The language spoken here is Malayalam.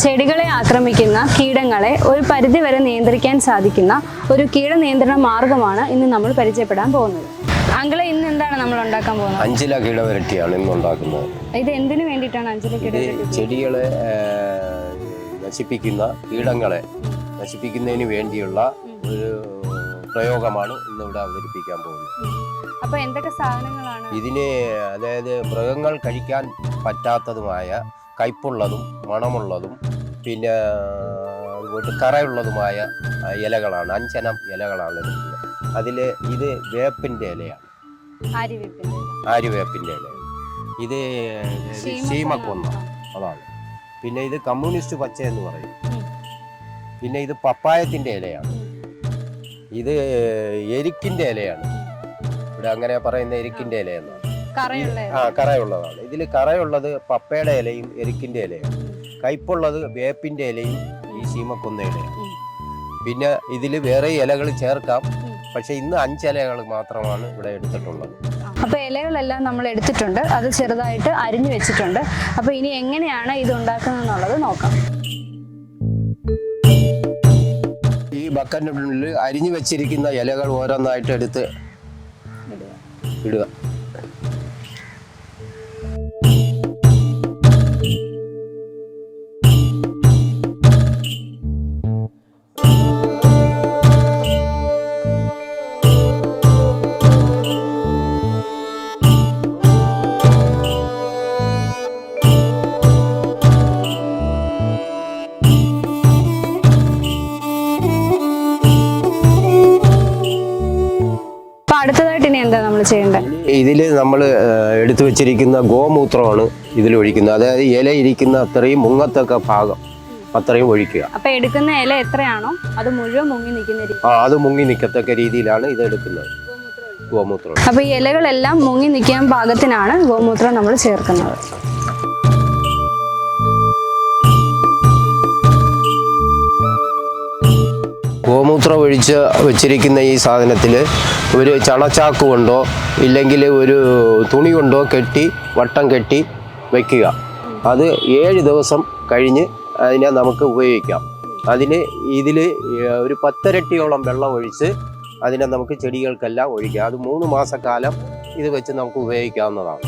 ചെടികളെ ആക്രമിക്കുന്ന കീടങ്ങളെ ഒരു പരിധിവരെ നിയന്ത്രിക്കാൻ സാധിക്കുന്ന ഒരു കീടനിയന്ത്രണ മാർഗമാണ് ഇന്ന് നമ്മൾ പരിചയപ്പെടാൻ പോകുന്നത്. അങ്കിളെ, ഇന്ന് എന്താണ് നമ്മൾ ഉണ്ടാക്കാൻ പോകുന്നത്? അഞ്ചില കീടവരട്ടിയാണ് ഇന്ന് ഉണ്ടാക്കുന്നത്. ഇത് എന്തിനു വേണ്ടിയിട്ടാണ് അഞ്ചില കീടവരട്ടി? ചെടികളെ നശിപ്പിക്കുന്ന കീടങ്ങളെ നശിപ്പിക്കുന്നതിന് വേണ്ടിയുള്ള ഒരു പ്രയോഗമാണ് ഇന്നിവിടെ അവതരിപ്പിക്കാൻ പോകുന്നത്. അപ്പൊ എന്തൊക്കെ സാധനങ്ങളാണ് ഇതിന്? അതായത് മൃഗങ്ങൾ കഴിക്കാൻ പറ്റാത്തതുമായ കയ്പുള്ളതും മണമുള്ളതും പിന്നെ അതുപോലെ കറയുള്ളതുമായ ഇലകളാണ്. 5 ഇനം ഇലകളാണ് എടുക്കുന്നത്. അതിൽ ഇത് വേപ്പിൻ്റെ ഇലയാണ്, ആര്യവേപ്പിൻ്റെ ഇല. ഇത് ശീമക്കൊന്ന, അതാണ്. പിന്നെ ഇത് കമ്മ്യൂണിസ്റ്റ് പച്ച എന്ന് പറയും. പിന്നെ ഇത് പപ്പായത്തിൻ്റെ ഇലയാണ്. ഇത് എരിക്കിൻ്റെ ഇലയാണ്. ഇവിടെ അങ്ങനെ പറയുന്ന എരിക്കിൻ്റെ ഇല എന്നാണ്. കറയുള്ളതാണ്. ഇതിൽ കറയുള്ളത് പപ്പയുടെ ഇലയും എരിക്കിൻ്റെ ഇലയും, കയ്പുള്ളത് വേപ്പിൻ്റെ ഇലയും ഈ ശീമക്കൊന്ന ഇലയാണ്. പിന്നെ ഇതിൽ വേറെ ഇലകൾ ചേർക്കാം. പക്ഷെ ഇന്ന് 5 ഇലകൾ മാത്രമാണ് ഇവിടെ എടുത്തിട്ടുള്ളത്. അപ്പൊ ഇലകളെല്ലാം നമ്മൾ എടുത്തിട്ടുണ്ട്, അത് ചെറുതായിട്ട് അരിഞ്ഞു വെച്ചിട്ടുണ്ട്. അപ്പൊ ഇനി എങ്ങനെയാണ് ഇത് ഉണ്ടാക്കുന്നത് എന്നുള്ളത് നോക്കാം. ഈ ബക്കറ്റിനുള്ളിൽ അരിഞ്ഞു വെച്ചിരിക്കുന്ന ഇലകൾ ഓരോന്നായിട്ട് എടുത്ത് ഇടുക. അടുത്തതായിട്ട് ഇനി എന്താ നമ്മൾ ചെയ്യേണ്ടത്? ഇതിൽ നമ്മൾ എടുത്തു വെച്ചിരിക്കുന്ന ഗോമൂത്രമാണ് ഇതിൽ ഒഴിക്കുന്നത്. അതായത് ഇല ഇരിക്കുന്ന അത്രയും മുങ്ങത്തൊക്കെ ഭാഗം അത്രയും ഒഴിക്കുക. അപ്പൊ എടുക്കുന്ന ഇല എത്രയാണോ അത് മുഴുവൻ മുങ്ങി നിൽക്കുന്ന രീതി. അത് മുങ്ങി നിൽക്കത്തക്ക രീതിയിലാണ് ഇത് എടുക്കുന്നത്, ഗോമൂത്രം. അപ്പൊ ഈ ഇലകളെല്ലാം മുങ്ങി നിൽക്കാൻ പാകത്തിനാണ് ഗോമൂത്രം നമ്മൾ ചേർക്കുന്നത്. ഗോമൂത്രം ഒഴിച്ച് വെച്ചിരിക്കുന്ന ഈ സാധനത്തിൽ ഒരു ചണച്ചാക്ക് കൊണ്ടോ ഇല്ലെങ്കിൽ ഒരു തുണി കൊണ്ടോ കെട്ടി വട്ടം കെട്ടി വയ്ക്കുക. അത് 7 ദിവസം കഴിഞ്ഞ് അതിനെ നമുക്ക് ഉപയോഗിക്കാം. അതിന് ഇതിൽ ഒരു 10 ഇരട്ടിയോളം വെള്ളം ഒഴിച്ച് അതിനെ നമുക്ക് ചെടികൾക്കെല്ലാം ഒഴിക്കാം. അത് 3 മാസക്കാലം ഇത് വെച്ച് നമുക്ക് ഉപയോഗിക്കാവുന്നതാണ്.